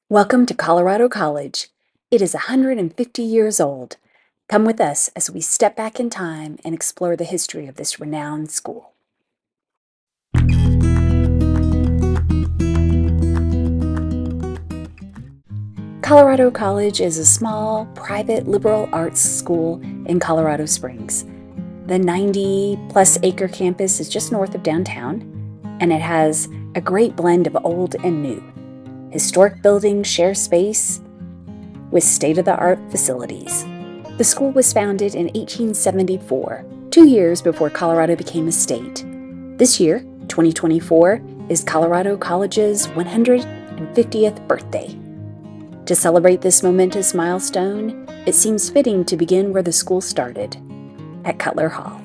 Welcome to Colorado College. It is 150 years old. Come with us as we step back in time and explore the history of this renowned school. Colorado College is a small, private liberal arts school in Colorado Springs. The 90-plus acre campus is just north of downtown, and it has a great blend of old and new. Historic buildings share space with state-of-the-art facilities. The school was founded in 1874, 2 years before Colorado became a state. This year, 2024, is Colorado College's 150th birthday. To celebrate this momentous milestone, it seems fitting to begin where the school started, at Cutler Hall.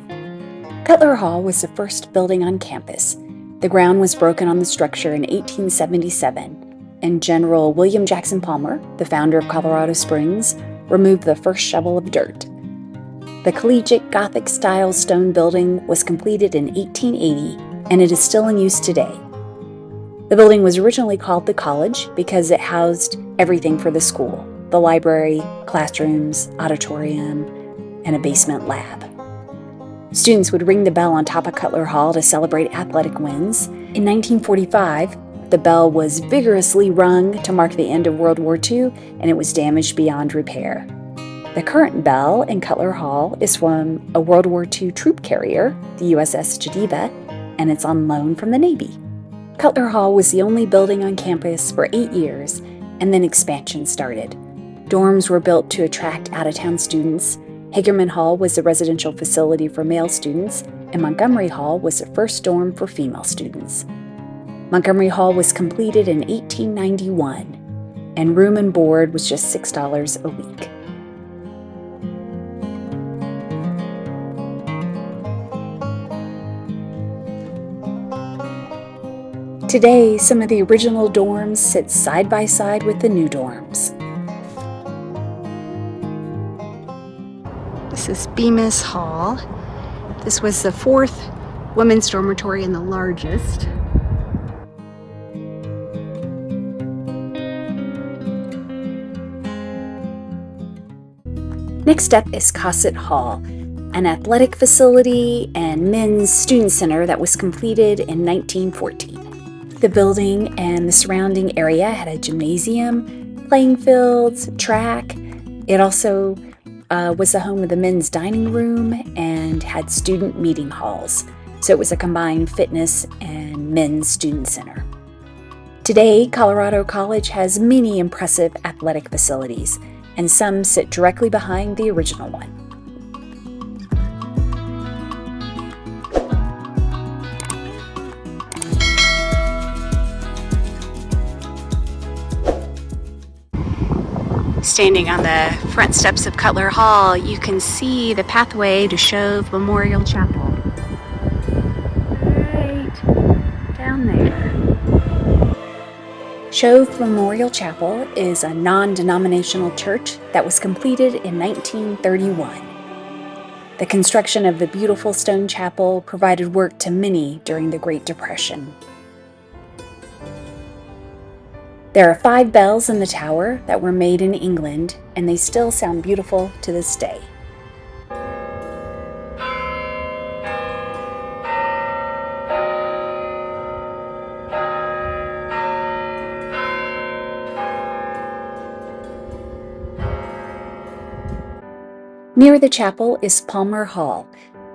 Cutler Hall was the first building on campus. The ground was broken on the structure in 1877, and General William Jackson Palmer, the founder of Colorado Springs, removed the first shovel of dirt. The collegiate Gothic-style stone building was completed in 1880, and it is still in use today. The building was originally called the College because it housed everything for the school: the library, classrooms, auditorium, and a basement lab. Students would ring the bell on top of Cutler Hall to celebrate athletic wins. In 1945, the bell was vigorously rung to mark the end of World War II, and it was damaged beyond repair. The current bell in Cutler Hall is from a World War II troop carrier, the USS Geneva, and it's on loan from the Navy. Cutler Hall was the only building on campus for 8 years, and then expansion started. Dorms were built to attract out-of-town students. Hagerman Hall was the residential facility for male students, and Montgomery Hall was the first dorm for female students. Montgomery Hall was completed in 1891, and room and board was just $6 a week. Today, some of the original dorms sit side by side with the new dorms. This is Bemis Hall. This was the 4th women's dormitory and the largest. Next up is Cossitt Hall, an athletic facility and men's student center that was completed in 1914. The building and the surrounding area had a gymnasium, playing fields, track. It also was the home of the men's dining room and had student meeting halls. So it was a combined fitness and men's student center. Today, Colorado College has many impressive athletic facilities, and some sit directly behind the original one. Standing on the front steps of Cutler Hall, you can see the pathway to Shove Memorial Chapel. Right down there. Shove Memorial Chapel is a non-denominational church that was completed in 1931. The construction of the beautiful stone chapel provided work to many during the Great Depression. There are 5 bells in the tower that were made in England, and they still sound beautiful to this day. Near the chapel is Palmer Hall,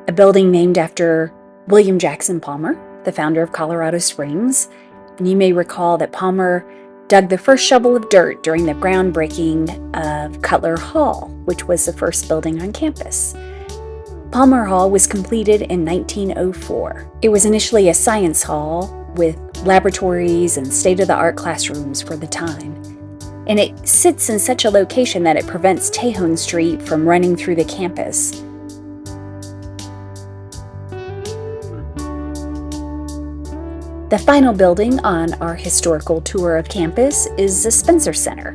a building named after William Jackson Palmer, the founder of Colorado Springs. And you may recall that Palmer dug the first shovel of dirt during the groundbreaking of Cutler Hall, which was the first building on campus. Palmer Hall was completed in 1904. It was initially a science hall with laboratories and state-of-the-art classrooms for the time. And it sits in such a location that it prevents Tejon Street from running through the campus. The final building on our historical tour of campus is the Spencer Center,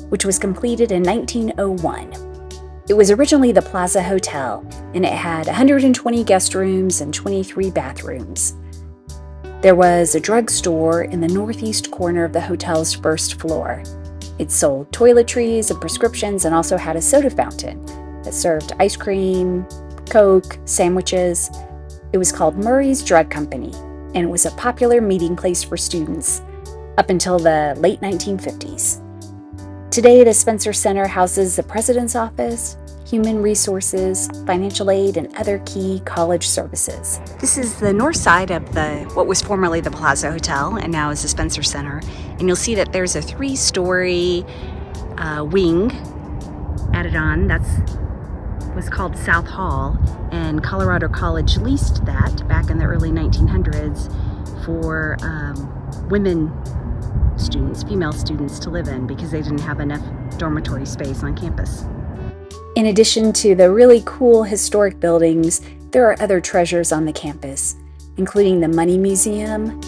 which was completed in 1901. It was originally the Plaza Hotel, and it had 120 guest rooms and 23 bathrooms. There was a drugstore in the northeast corner of the hotel's first floor. It sold toiletries and prescriptions and also had a soda fountain that served ice cream, Coke, sandwiches. It was called Murray's Drug Company, and it was a popular meeting place for students up until the late 1950s. Today, the Spencer Center houses the President's Office, Human Resources, Financial Aid, and other key college services. This is the north side of what was formerly the Plaza Hotel and now is the Spencer Center. And you'll see that there's a 3-story wing added on. Was called South Hall, and Colorado College leased that back in the early 1900s for women students, female students, to live in because they didn't have enough dormitory space on campus. In addition to the really cool historic buildings, there are other treasures on the campus, including the Money Museum,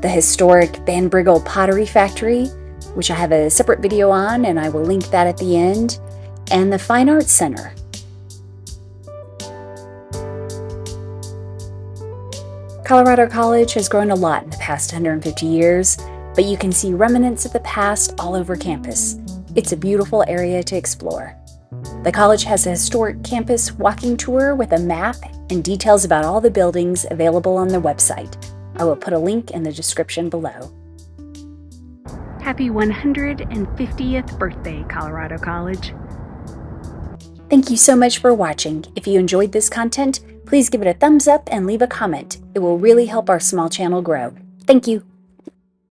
the historic Van Briggle Pottery Factory, which I have a separate video on and I will link that at the end, and the Fine Arts Center. Colorado College has grown a lot in the past 150 years, but you can see remnants of the past all over campus. It's a beautiful area to explore. The college has a historic campus walking tour with a map and details about all the buildings available on their website. I will put a link in the description below. Happy 150th birthday, Colorado College. Thank you so much for watching. If you enjoyed this content, please give it a thumbs up and leave a comment. It will really help our small channel grow. Thank you.